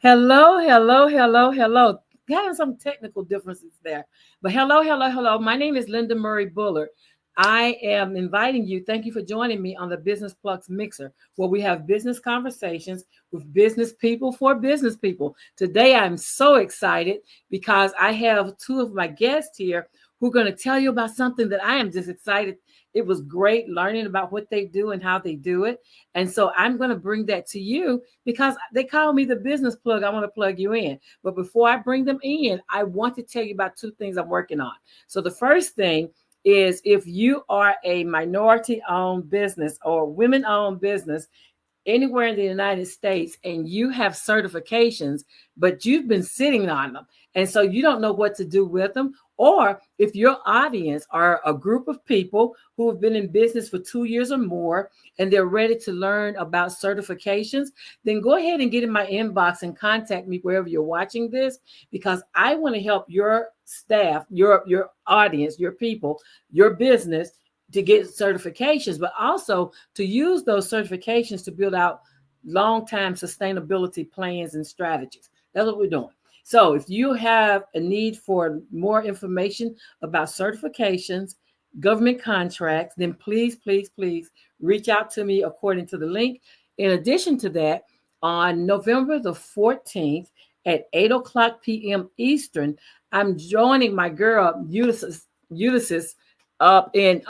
Hello, hello, hello, hello. Having some technical differences there. But hello, hello, hello. My name is Linda Murray Bullard. I am inviting you. Thank you for joining me on the Business Plus Mixer, where we have business conversations with business people for business people. Today, I'm so excited because I have two of my guests here who are going to tell you about something that I am just excited. It was great learning about what they do and how they do it. And so I'm going to bring that to you because they call me the business plug. I want to plug you in. But before I bring them in, I want to tell you about two things I'm working on. So the first thing is if you are a minority owned business or women owned business anywhere in the United States and you have certifications, but you've been sitting on them. And so you don't know what to do with them. Or if your audience are a group of people who have been in business for 2 years or more and they're ready to learn about certifications, then go ahead and get in my inbox and contact me wherever you're watching this, because I want to help your staff, your audience, your people, your business to get certifications, but also to use those certifications to build out long-term sustainability plans and strategies. That's what we're doing. So if you have a need for more information about certifications, government contracts, then please, please, please reach out to me according to the link. In addition to that, on November the 14th at 8 o'clock p.m. Eastern, I'm joining my girl, Ulysses up in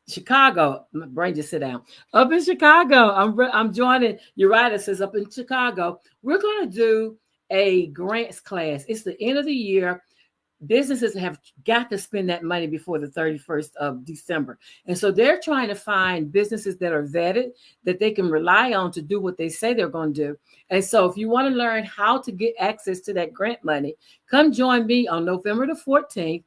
Chicago. My brain just sit down. Up in Chicago, I'm joining Eurydice is up in Chicago. We're going to do a grants class. It's the end of the year. Businesses have got to spend that money before the 31st of December. And so they're trying to find businesses that are vetted, that they can rely on to do what they say they're going to do. And so if you want to learn how to get access to that grant money, come join me on November the 14th.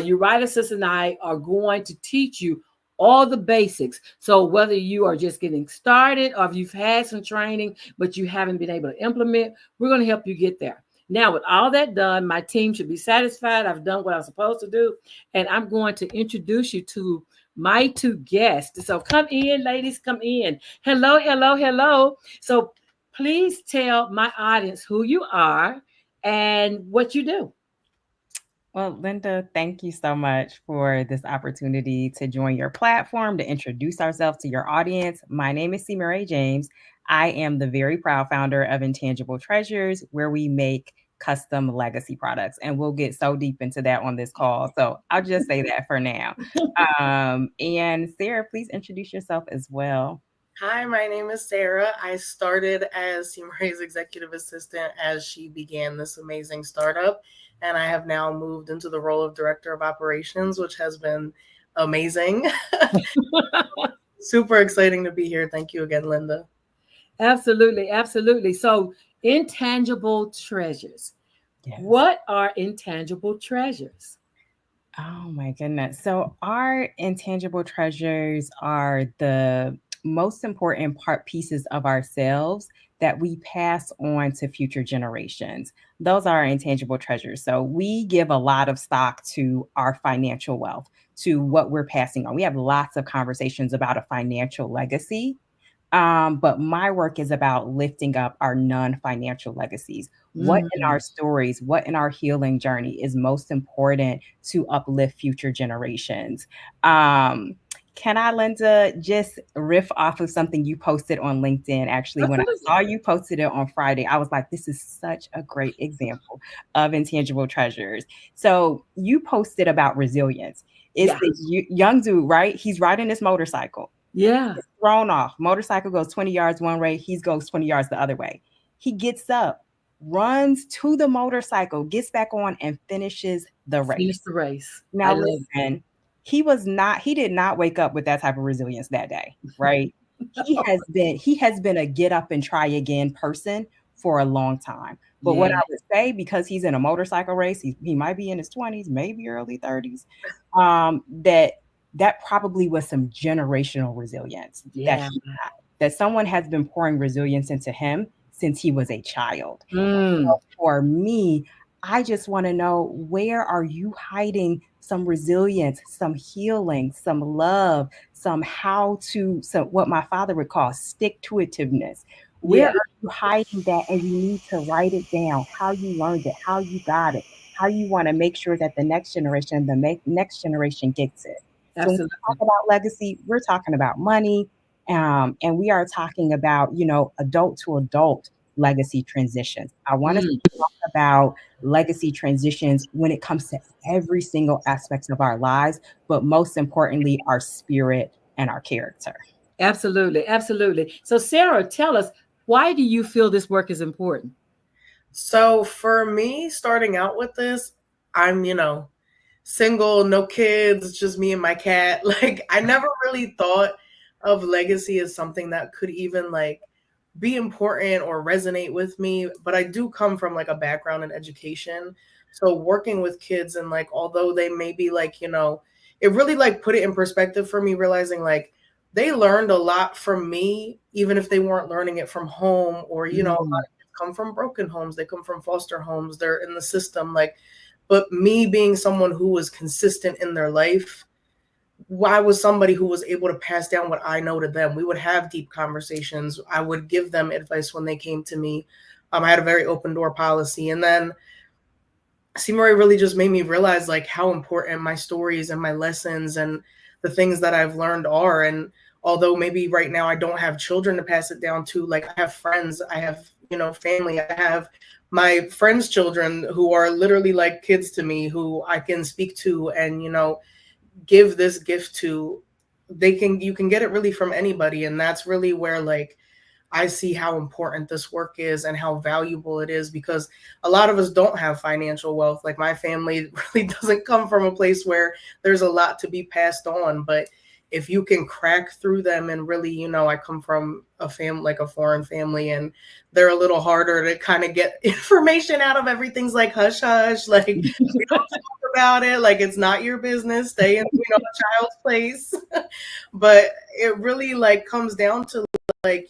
Eurydice and I are going to teach you all the basics. So whether you are just getting started or if you've had some training, but you haven't been able to implement, we're going to help you get there. Now, with all that done, my team should be satisfied. I've done what I'm supposed to do. And I'm going to introduce you to my two guests. So come in, ladies, come in. Hello, hello, hello. So please tell my audience who you are and what you do. Well, Linda, thank you so much for this opportunity to join your platform, to introduce ourselves to your audience. My name is CEMERE James. I am the very proud founder of Intangible Treasures, where we make custom legacy products. And we'll get so deep into that on this call. So I'll just say that for now. And Sarah, please introduce yourself as well. Hi, my name is Sarah. I started as CEMERE's executive assistant as she began this amazing startup, and I have now moved into the role of director of operations, which has been amazing. Super exciting to be here. Thank you again, Linda. Absolutely, absolutely. So, intangible treasures. Yes. What are intangible treasures? Oh my goodness. So our intangible treasures are the most important part pieces of ourselves that we pass on to future generations. Those are our intangible treasures. So we give a lot of stock to our financial wealth, to what we're passing on. We have lots of conversations about a financial legacy. But my work is about lifting up our non-financial legacies. What in our stories, what in our healing journey is most important to uplift future generations? Can I, Linda, just riff off of something you posted on LinkedIn? Actually, when I saw you posted it on Friday, I was like, this is such a great example of intangible treasures. So you posted about resilience. It's the young dude, right? He's riding this motorcycle. Yeah. He's thrown off. Motorcycle goes 20 yards one way. He goes 20 yards the other way. He gets up, runs to the motorcycle, gets back on, and finishes the race. Finish the race. Now, listen, he did not wake up with that type of resilience that day, right? He has been a get up and try again person for a long time. But what I would say, because he's in a motorcycle race, he might be in his 20s, maybe early 30s, that probably was some generational resilience that someone has been pouring resilience into him since he was a child. So for me, I just want to know, where are you hiding some resilience, some healing, some love, some what my father would call stick-to-itiveness? Where Yeah, are you hiding that? And you need to write it down, how you learned it, how you got it, how you want to make sure that the next generation, next generation gets it. So when we talk absolutely. about legacy, we're talking about money, and we are talking about, adult to adult legacy transitions. I want us Mm, to talk about legacy transitions when it comes to every single aspect of our lives, but most importantly, our spirit and our character. absolutely, absolutely. So, Sarah, tell us, why do you feel this work is important? So for me, starting out with this, I'm, single, no kids, just me and my cat. Like I never really thought of legacy as something that could even like be important or resonate with me, but I do come from like a background in education. So working with kids and like although they may be like, it really like put it in perspective for me realizing like they learned a lot from me even if they weren't learning it from home or a lot Mm, of kids come from broken homes, they come from foster homes, they're in the system like but me being someone who was consistent in their life, I was somebody who was able to pass down what I know to them. We would have deep conversations. I would give them advice when they came to me. I had a very open door policy. And then CEMERE really just made me realize like how important my stories and my lessons and the things that I've learned are. And although maybe right now I don't have children to pass it down to, like I have friends, I have, family, I have my friends' children who are literally like kids to me who I can speak to and, give this gift to. You can get it really from anybody. And that's really where like I see how important this work is and how valuable it is because a lot of us don't have financial wealth. Like my family really doesn't come from a place where there's a lot to be passed on. But if you can crack through them and really, I come from a family, like a foreign family, and they're a little harder to kind of get information out of. Everything's like hush hush, like we don't talk about it, like it's not your business. Stay in, a child's place. But it really like comes down to like,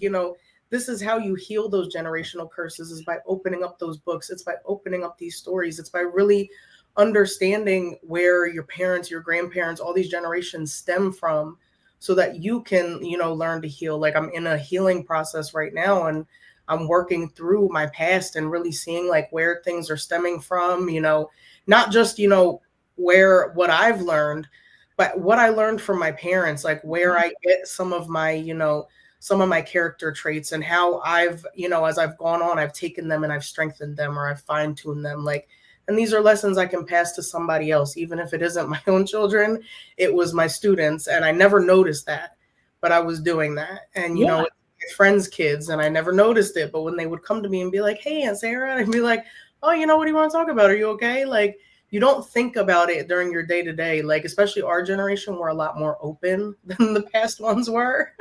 this is how you heal those generational curses is by opening up those books. It's by opening up these stories. It's by really understanding where your parents, your grandparents, all these generations stem from so that you can, learn to heal. Like I'm in a healing process right now and I'm working through my past and really seeing like where things are stemming from, not just, where what I've learned, but what I learned from my parents, like where I get some of my character traits and how I've, as I've gone on, I've taken them and I've strengthened them or I've fine tuned them. Like, and these are lessons I can pass to somebody else, even if it isn't my own children, it was my students. And I never noticed that, but I was doing that. And, yeah, my friends' kids, and I never noticed it. But when they would come to me and be like, hey, Aunt Sarah, I'd be like, oh, what do you want to talk about? Are you okay? Like, you don't think about it during your day to day, like, especially our generation, we're a lot more open than the past ones were.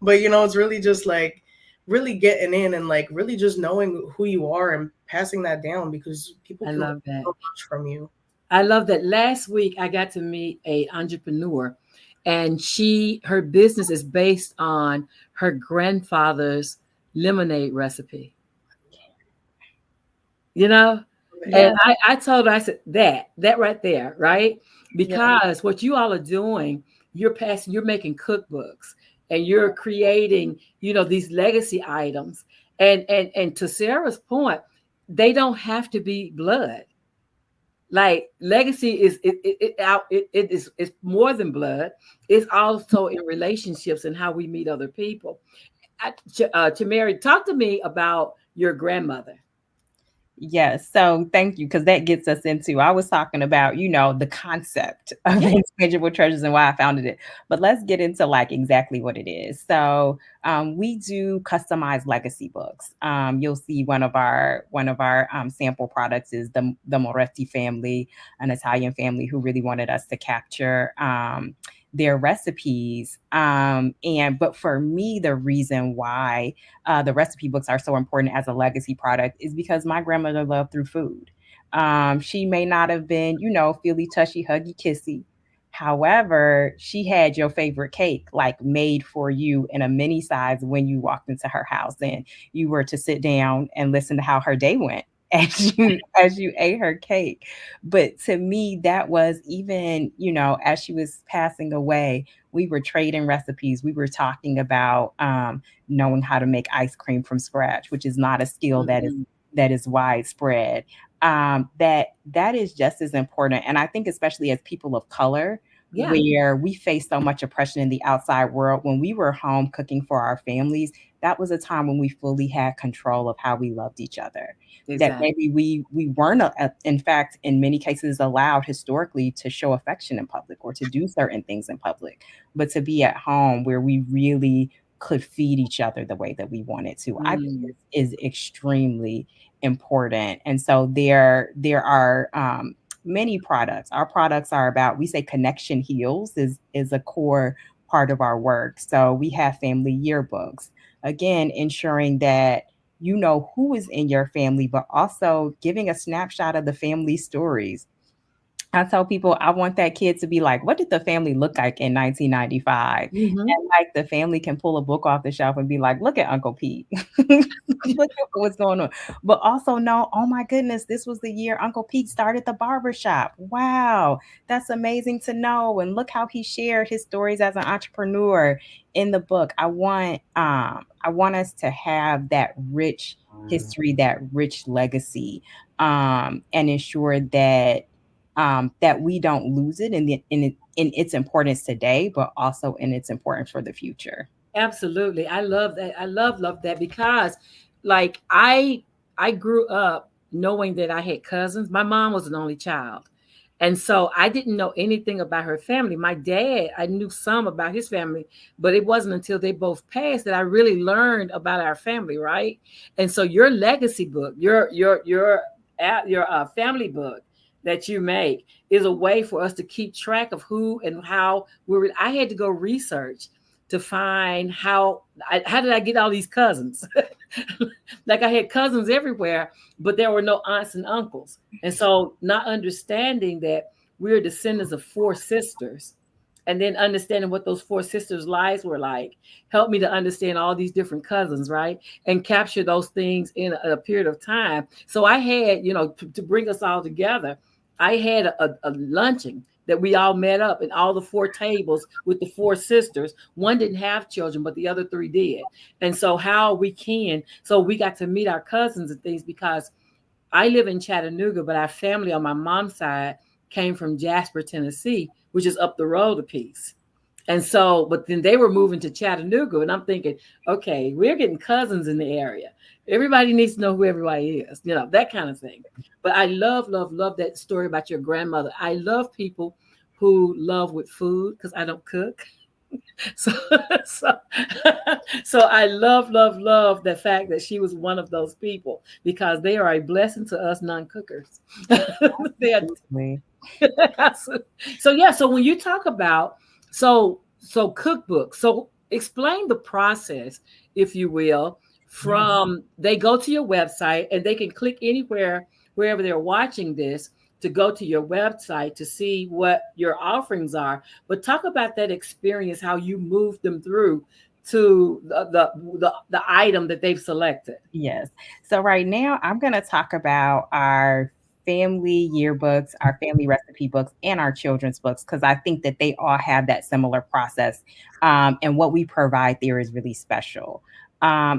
But it's really just like really getting in and like really just knowing who you are and passing that down because people I can learn love that. so much from you. I love that. Last week, I got to meet a entrepreneur, and her business is based on her grandfather's lemonade recipe. You know, and Yeah, I told her, I said, that right there, right? Yeah. Because what you all are doing, you're making cookbooks and you're creating, these legacy items. And to Sarah's point, they don't have to be blood. Like legacy is it's more than blood. It's also in relationships and how we meet other people. To Mary, talk to me about your grandmother. yes. So thank you, because that gets us into, I was talking about, the concept of Yeah. intangible treasures and why I founded it. But let's get into like exactly what it is. So we do customized legacy books. You'll see one of our sample products is the Moretti family, an Italian family who really wanted us to capture their recipes. But for me, the reason why the recipe books are so important as a legacy product is because my grandmother loved through food. She may not have been, feely, tushy, huggy, kissy. However, she had your favorite cake like made for you in a mini size when you walked into her house and you were to sit down and listen to how her day went as you ate her cake. But to me, that was even, as she was passing away, we were trading recipes. We were talking about knowing how to make ice cream from scratch, which is not a skill Mhm. that is widespread. That is just as important. And I think especially as people of color, Yeah, where we face so much oppression in the outside world, when we were home cooking for our families, that was a time when we fully had control of how we loved each other. That exactly. maybe we weren't, in fact, in many cases, allowed historically to show affection in public or to do certain things in public, but to be at home where we really could feed each other the way that we wanted to, I think Mm. is extremely important. And so there are many products. Our products are about, we say connection heals is a core part of our work. So we have family yearbooks, again, ensuring that you know who is in your family, but also giving a snapshot of the family stories. I tell people I want that kid to be like, what did the family look like in 1995? Mhm. And like the family can pull a book off the shelf and be like, look at Uncle Pete. Look at what's going on. But also know, oh my goodness, this was the year Uncle Pete started the barber shop. Wow, that's amazing to know. And look how he shared his stories as an entrepreneur in the book. I want us to have that rich history, that rich legacy, and ensure that we don't lose it in its importance today, but also in its importance for the future. Absolutely. I love that. I love that because like I grew up knowing that I had cousins. My mom was an only child. And so I didn't know anything about her family. My dad, I knew some about his family, but it wasn't until they both passed that I really learned about our family, right? And so your legacy book, your family book that you make is a way for us to keep track of who and how we're. I had to go research to find how did I get all these cousins? Like I had cousins everywhere, but there were no aunts and uncles. And so not understanding that we're descendants of four sisters and then understanding what those four sisters' lives were like helped me to understand all these different cousins, right? And capture those things in a period of time. So I had, to bring us all together, I had a luncheon that we all met up and all the four tables with the four sisters. One didn't have children, but the other three did. And so so we got to meet our cousins and things because I live in Chattanooga, but our family on my mom's side came from Jasper, Tennessee, which is up the road a piece. And so, but then they were moving to Chattanooga, and I'm thinking, okay, we're getting cousins in the area. Everybody needs to know who everybody is, that kind of thing. But I love that story about your grandmother. I love people who love with food because I don't cook. So, so, so I love the fact that she was one of those people because they are a blessing to us non-cookers. They are. Absolutely. So yeah, so when you talk about so cookbooks, so explain the process, if you will, Yes. from they go to your website and they can click anywhere wherever they're watching this to go to your website to see what your offerings are. But talk about that experience, how you moved them through to the item that they've selected. Yes. So right now I'm going to talk about our family yearbooks, our family recipe books, and our children's books because I think that they all have that similar process. And what we provide there is really special.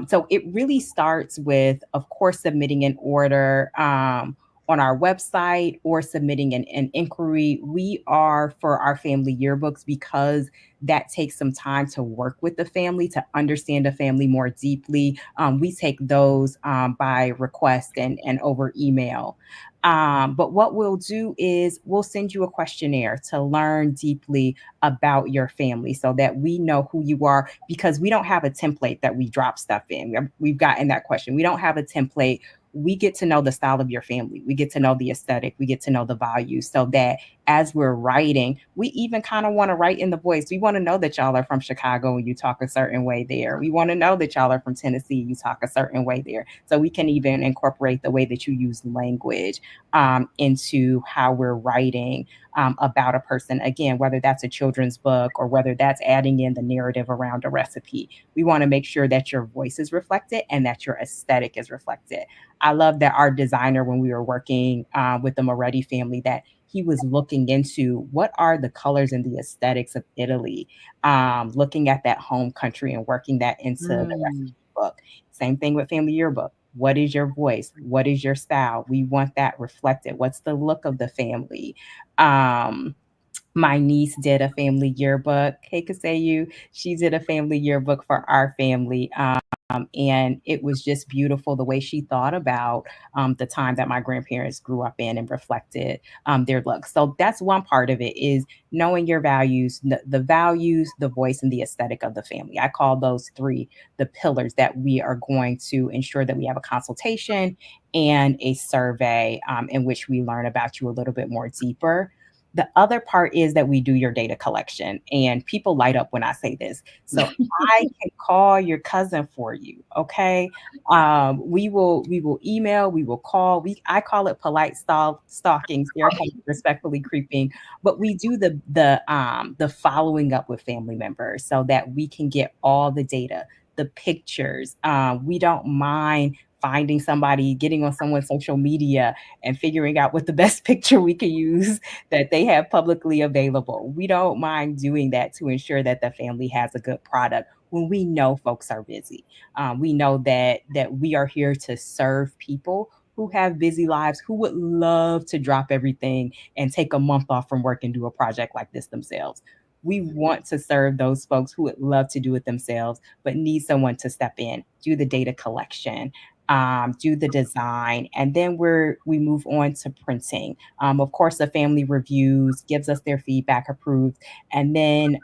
So it really starts with, of course, submitting an order on our website or submitting an inquiry. We are for our family yearbooks because that takes some time to work with the family, to understand the family more deeply. We take those by request and over email. But what we'll do is we'll send you a questionnaire to learn deeply about your family so that we know who you are because we don't have a template that we drop stuff in. We've gotten that question. We don't have a template. We get to know the style of your family. We get to know the aesthetic. We get to know the values so that as we're writing, we even kind of want to write in the voice. We want to know that y'all are from Chicago and you talk a certain way there. We want to know that y'all are from Tennessee, you talk a certain way there. So we can even incorporate the way that you use language into how we're writing about a person. Again, whether that's a children's book or whether that's adding in the narrative around a recipe, we want to make sure that your voice is reflected and that your aesthetic is reflected. I love that our designer, when we were working with the Moretti family, that he was looking into what are the colors and the aesthetics of Italy, looking at that home country and working that into the Mm. recipe book. Same thing with family yearbook. What is your voice? What is your style? We want that reflected. What's the look of the family? Um, my niece did a family yearbook. Hey, Kasayu, she did a family yearbook for our family. And it was just beautiful the way she thought about the time that my grandparents grew up in and reflected their look. So that's one part of it is knowing your values, the values, the voice, and the aesthetic of the family. I call those three the pillars that we are going to ensure that we have a consultation and a survey in which we learn about you a little bit more deeper. The other part is that we do your data collection, and people light up when I say this. So I can call your cousin for you. Okay. We will email, we will call. I call it polite stalking. Sarah calls it respectfully creeping, but we do the following up with family members so that we can get all the data, the pictures. We don't mind finding somebody, getting on someone's social media and figuring out what the best picture we can use that they have publicly available. We don't mind doing that to ensure that the family has a good product when we know folks are busy. We know that we are here to serve people who have busy lives, who would love to drop everything and take a month off from work and do a project like this themselves. We want to serve those folks who would love to do it themselves, but need someone to step in, do the data collection, do the design, and then we move on to printing. Of course, the family reviews, gives us their feedback, approved, and then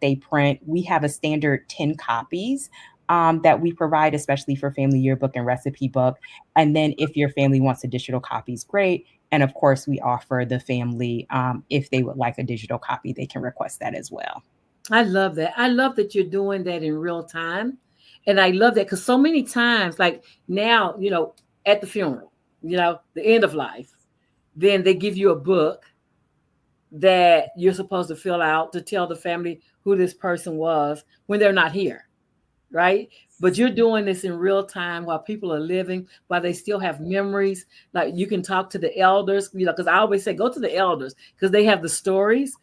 they print. We have a standard 10 copies that we provide, especially for family yearbook and recipe book. And then if your family wants additional copies, great. And of course, we offer the family, if they would like a digital copy, they can request that as well. I love that. I love that you're doing that in real time. And I love that because so many times, like now, at the funeral, the end of life, then they give you a book that you're supposed to fill out to tell the family who this person was when they're not here, right? But you're doing this in real time while people are living, while they still have memories. Like you can talk to the elders, because I always say go to the elders because they have the stories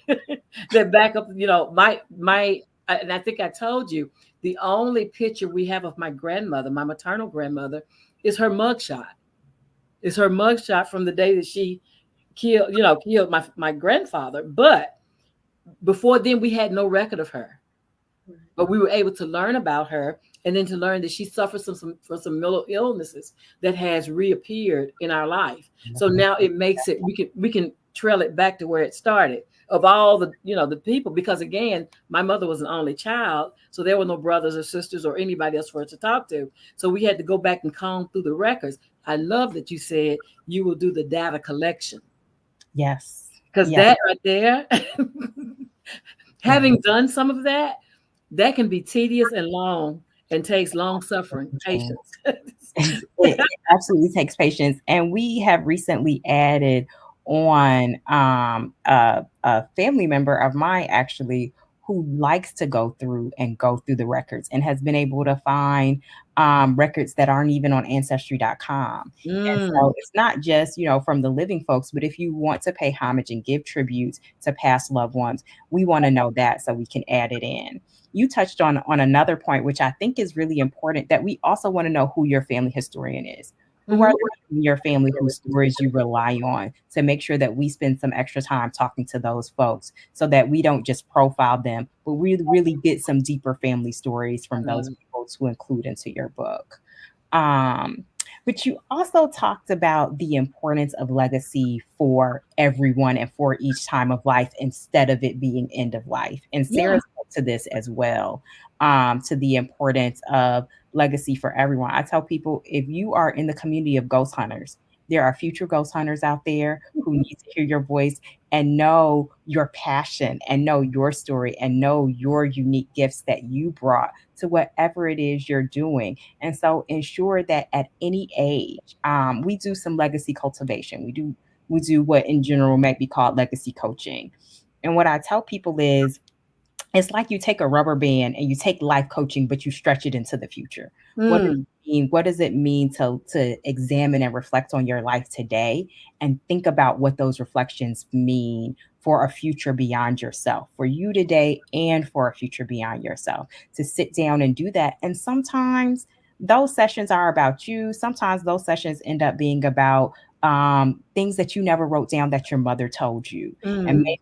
that back up, and I think I told you the only picture we have of my grandmother, my maternal grandmother, is her mugshot. It's her mugshot from the day that she killed my grandfather. But before then, we had no record of her. But we were able to learn about her, and then to learn that she suffers from some mental illnesses that has reappeared in our life. So now it makes it we can trail it back to where it started of all the people, because again, my mother was an only child, so there were no brothers or sisters or anybody else for her to talk to. So we had to go back and comb through the records. I love that you said you will do the data collection, Yes. because Yes. that right there, Yeah. having done some of that, that can be tedious and long and takes long suffering patience. It absolutely takes patience. And we have recently added on a family member of mine actually who likes to go through the records and has been able to find records that aren't even on ancestry.com. And so Mm, it's not just, from the living folks, but if you want to pay homage and give tributes to past loved ones, we want to know that so we can add it in. You touched on another point, which I think is really important, that we also want to know who your family historian is. Who are mhm. the people in your family whose stories you rely on to make sure that we spend some extra time talking to those folks so that we don't just profile them, but we really get some deeper family stories from those people to include into your book. Um, but you also talked about the importance of legacy for everyone and for each time of life instead of it being end of life. And Yeah. Sarah spoke to this as well, to the importance of legacy for everyone. I tell people if you are in the community of ghost hunters, there are future ghost hunters out there who need to hear your voice and know your passion and know your story and know your unique gifts that you brought to whatever it is you're doing. And so ensure that at any age, we do some legacy cultivation. We do what in general might be called legacy coaching. And what I tell people is it's like you take a rubber band and you take life coaching, but you stretch it into the future. What does Mm, it mean? What does it mean to examine and reflect on your life today and think about what those reflections mean for a future beyond yourself, for you today and for a future beyond yourself, to sit down and do that. And sometimes those sessions are about you. Sometimes those sessions end up being about things that you never wrote down that your mother told you. And mm,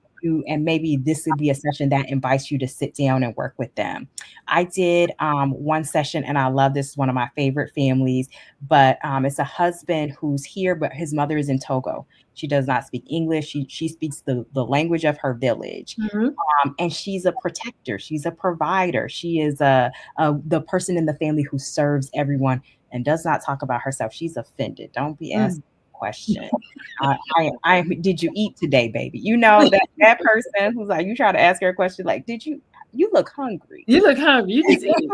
and maybe this would be a session that invites you to sit down and work with them. I did one session, and I love this, one of my favorite families, but it's a husband who's here, but his mother is in Togo. She does not speak English. She speaks the language of her village. mhm. And she's a protector. She's a provider. She is the person in the family who serves everyone and does not talk about herself. She's offended. Don't be Mm. asking questions. Did you eat today, baby? You know that person who's like, you try to ask her a question like, you look hungry. You look hungry. You just eat.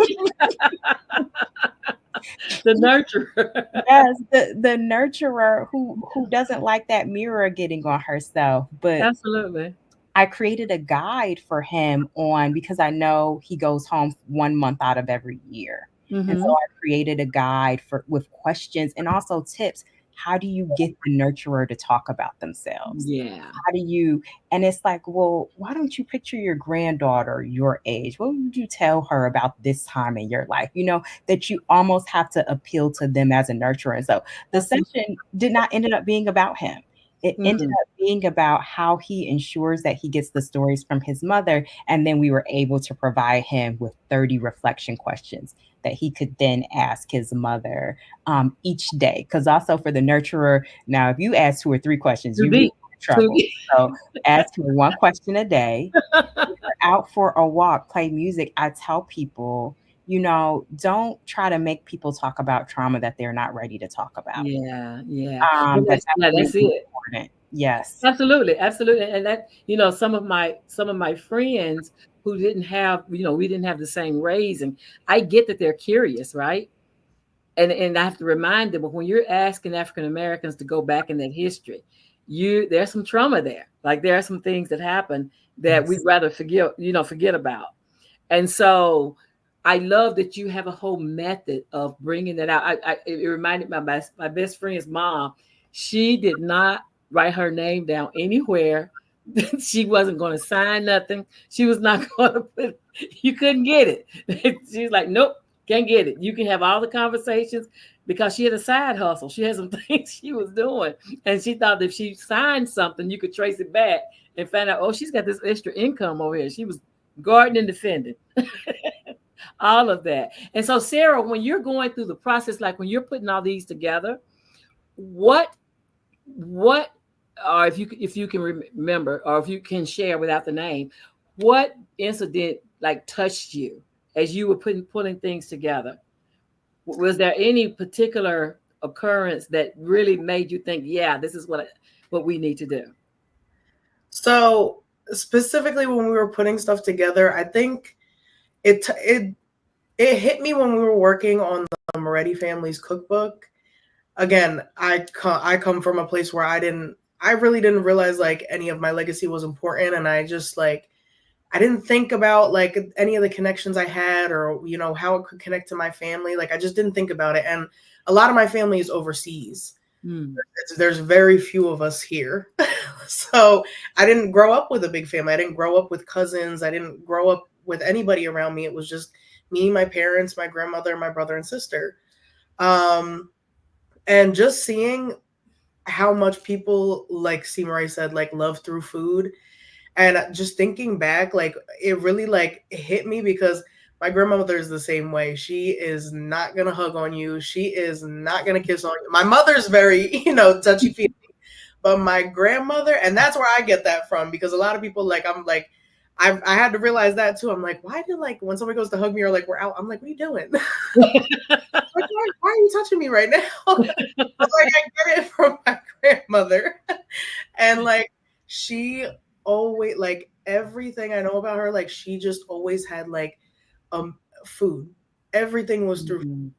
The nurturer. Yes, the nurturer who doesn't like that mirror getting on herself. But Absolutely. I created a guide for him on, because I know he goes home 1 month out of every year. And so Hmm. I created a guide for with questions and also tips. How do you get the nurturer to talk about themselves? Yeah. How do you, and it's like, well, why don't you picture your granddaughter your age? What would you tell her about this time in your life? That you almost have to appeal to them as a nurturer. And so the Absolutely. session did not ended up being about him. It ended Mm. up being about how he ensures that he gets the stories from his mother. And then we were able to provide him with 30 reflection questions that he could then ask his mother each day. Because also for the nurturer, now if you ask 2 or 3 questions, Too you really deep. in Too trouble. deep. So ask her one question a day. Out for a walk, play music. I tell people, don't try to make people talk about trauma that they're not ready to talk about. Yeah, yeah. Well, But that's that's really it. important. Yes. Absolutely, absolutely. And that, some of my friends who didn't have, we didn't have the same raising. I get that they're curious, right? And I have to remind them, but when you're asking African Americans to go back in that history, there's some trauma there. Like there are some things that happen that we'd Yes. rather forget about. And so I love that you have a whole method of bringing that out. It reminded me of my best friend's mom. She did not write her name down anywhere. She wasn't going to sign nothing. She was not going to put, you couldn't get it. She's like, nope, can't get it. You can have all the conversations, because she had a side hustle. She had some things she was doing. And she thought that if she signed something, you could trace it back and find out, oh, she's got this extra income over here. She was guarding and defending. All of that. And so, Sarah, when you're going through the process, like when you're putting all these together, what or if you can remember, or if you can share without the name, what incident like touched you as you were pulling things together? Was there any particular occurrence that really made you think, yeah, this is what we need to do? So specifically when we were putting stuff together, I think it hit me when we were working on the Moretti family's cookbook. Again, I come from a place where I really didn't realize like any of my legacy was important, and I just like I didn't think about like any of the connections I had, or how it could connect to my family. Like I just didn't think about it, and a lot of my family is overseas. Mm. There's very few of us here. So I didn't grow up with a big family. I didn't grow up with cousins. I didn't grow up with anybody around me. It was just me, my parents, my grandmother, my brother and sister. Um, and just seeing how much people, like CMERE said, like love through food. And just thinking back, like it really like hit me, because my grandmother is the same way. She is not gonna hug on you. She is not gonna kiss on you. My mother's very, touchy feely, but my grandmother, and that's where I get that from, because a lot of people like I'm like I had to realize that too. I'm like, why do like when somebody goes to hug me or like we're out, I'm like, what are you doing? Like, why are you touching me right now? But like I get it from my grandmother. And like she always, like everything I know about her, like she just always had like food. Everything was through, Mhm.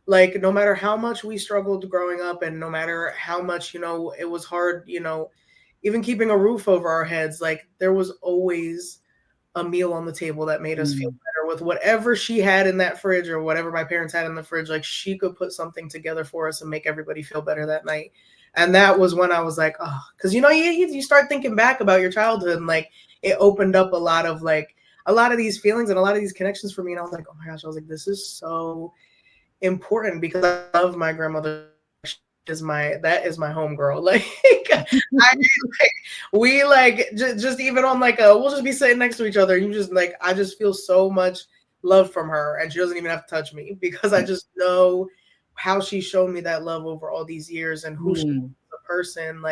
like no matter how much we struggled growing up, and no matter how much it was hard, even keeping a roof over our heads, like there was always a meal on the table that made us feel better with whatever she had in that fridge or whatever my parents had in the fridge. Like she could put something together for us and make everybody feel better that night. And that was when I was like, oh, because you start thinking back about your childhood and like it opened up a lot of these feelings and a lot of these connections for me. And I was like, oh my gosh, I was like, this is so important because I love my grandmother. That is my homegirl. Like, we just even on we'll just be sitting next to each other. You just I just feel so much love from her, and she doesn't even have to touch me because I just know how she showed me that love over all these years and who she is as a person.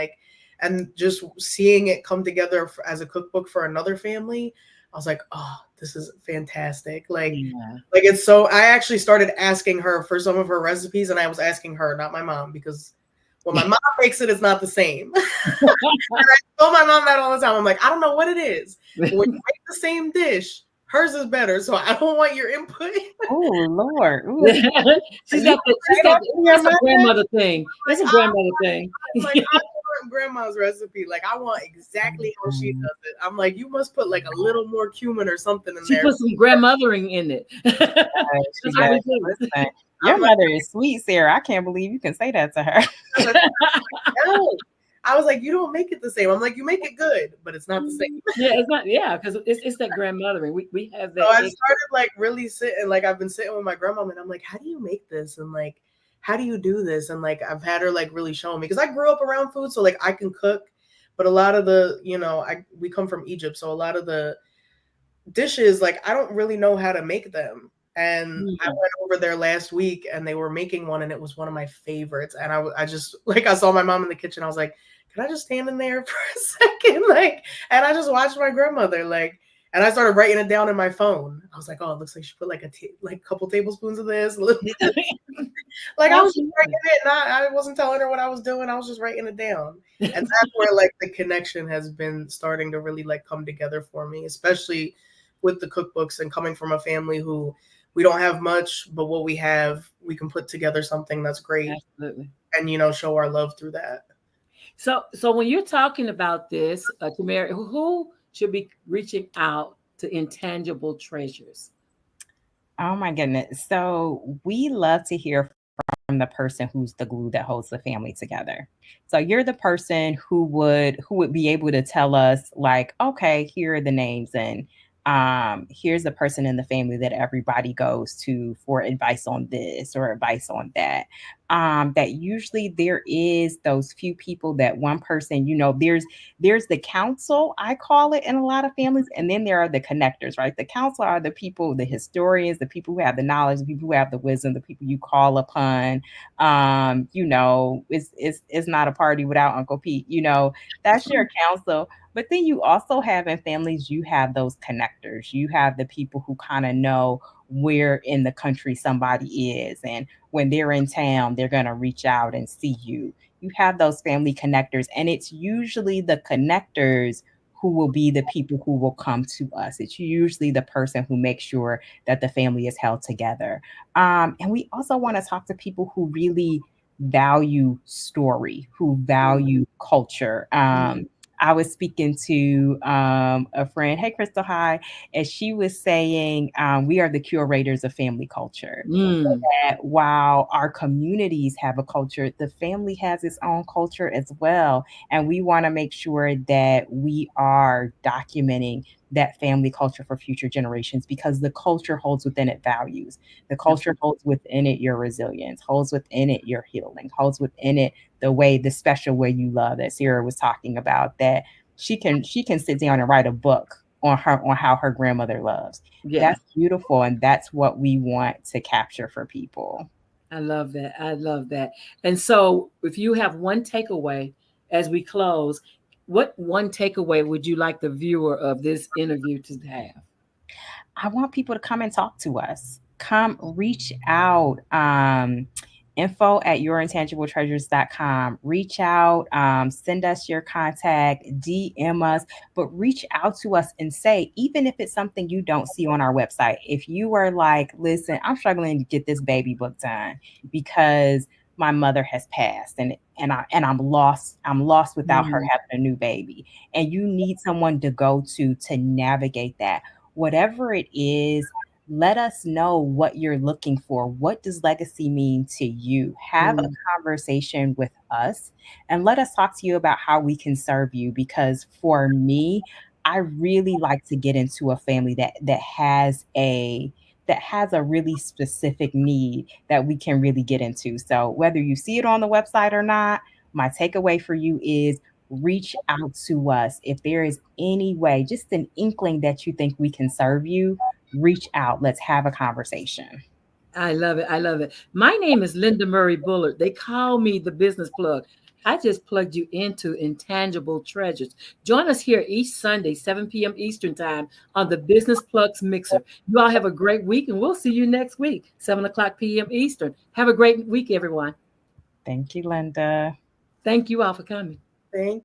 And just seeing it come together as a cookbook for another family, I was like, oh, this is fantastic. It's so, I actually started asking her for some of her recipes, and I was asking her, not my mom, because when my mom makes it, it's not the same. I tell my mom that all the time. I'm like, I don't know what it is. But when you make the same dish, hers is better. So I don't want your input. Oh, Lord. She's got it's a grandmother thing. It's a grandmother thing. I want grandma's recipe. I want exactly how she does it. I'm like, you must put a little more cumin or something in there. She put some grandmothering in it. Your mother is sweet, Sarah. I can't believe you can say that to her. I was like, you don't make it the same. I'm like, you make it good, but it's not the same. Yeah, it's not. Yeah, because it's that grandmothering. We have that. So I started really sitting. I've been sitting with my grandma, and I'm like, how do you make this? And how do you do this? And I've had her really show me, because I grew up around food, so I can cook, but a lot of the we come from Egypt, so a lot of the dishes I don't really know how to make them. And I went over there last week and they were making one, and it was one of my favorites. And I just I saw my mom in the kitchen. I was like, can I just stand in there for a second? And I just watched my grandmother and I started writing it down in my phone. I was like, oh, it looks like she put a couple tablespoons of this. I was just writing it, and I wasn't telling her what I was doing. I was just writing it down. And that's where the connection has been starting to really come together for me, especially with the cookbooks and coming from a family who we don't have much, but what we have, we can put together something that's great. Absolutely. And, show our love through that. So when you're talking about this, CEMERE, who should be reaching out to Intangible Treasures? Oh my goodness. So we love to hear from the person who's the glue that holds the family together. So you're the person who would be able to tell us okay, here are the names, and here's the person in the family that everybody goes to for advice on this or advice on that. That usually there is those few people, that one person, there's the council, I call it, in a lot of families. And then there are the connectors, right? The council are the people, the historians, the people who have the knowledge, the people who have the wisdom, the people you call upon. It's not a party without Uncle Pete, that's your council. But then you also have in families, you have those connectors. You have the people who kind of know where in the country somebody is. And when they're in town, they're going to reach out and see you. You have those family connectors. And it's usually the connectors who will be the people who will come to us. It's usually the person who makes sure that the family is held together. And we also want to talk to people who really value story, who value culture. I was speaking to a friend, hey, Crystal, hi, and she was saying we are the curators of family culture. So that while our communities have a culture, the family has its own culture as well. And we want to make sure that we are documenting that family culture for future generations, because the culture holds within it values. The culture holds within it your resilience, holds within it your healing, holds within it the special way you love that Sarah was talking about, that she can sit down and write a book on how her grandmother loves. Yeah. That's beautiful. And that's what we want to capture for people. I love that. I love that. And so if you have one takeaway as we close, what one takeaway would you like the viewer of this interview to have? I want people to come and talk to us. Come reach out. info@yourintangibletreasures.com. Reach out, send us your contact, DM us, but reach out to us and say, even if it's something you don't see on our website, if you are like, listen, I'm struggling to get this baby book done because my mother has passed and and I'm lost. I'm lost without her Mm. having a new baby. And you need someone to go to navigate that. Whatever it is, let us know what you're looking for. What does legacy mean to you? Have a Mm. conversation with us and let us talk to you about how we can serve you. Because for me, I really like to get into a family that has a really specific need that we can really get into. So whether you see it on the website or not, my takeaway for you is reach out to us. If there is any way, just an inkling that you think we can serve you, reach out. Let's have a conversation. I love it. I love it. My name is Linda Murray Bullard. They call me the business plug. I just plugged you into Intangible Treasures. Join us here each Sunday, 7 p.m. Eastern Time on the Business Plugs Mixer. You all have a great week, and we'll see you next week, 7 o'clock p.m. Eastern. Have a great week, everyone. Thank you, Linda. Thank you all for coming. Thank